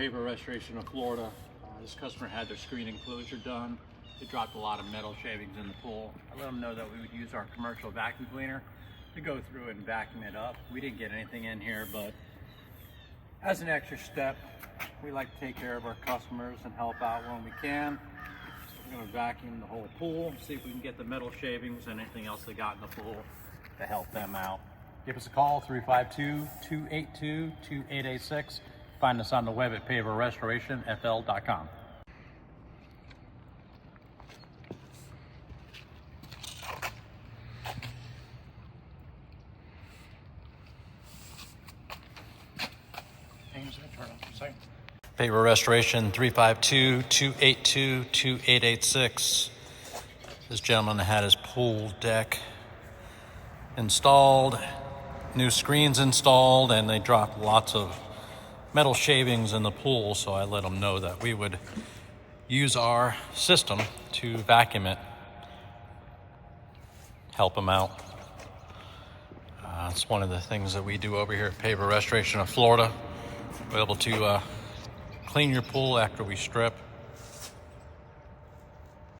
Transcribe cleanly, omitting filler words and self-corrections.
Paver Restoration of Florida. This customer had their screen enclosure done. They dropped a lot of metal shavings in the pool. I let them know that we would use our commercial vacuum cleaner to go through and vacuum it up. We didn't get anything in here, but as an extra step, we like to take care of our customers and help out when we can. So we're going to vacuum the whole pool, see if we can get the metal shavings and anything else they got in the pool to help them out. Give us a call, 352-282-2886. Find us on the web at paverrestorationfl.com. Paver Restoration, 352-282-2886. This gentleman had his pool deck installed, new screens installed, and they dropped lots of metal shavings in the pool, so I let them know that we would use our system to vacuum it, help them out. It's one of the things that we do over here at Paver Restoration of Florida. We're able to clean your pool after we strip,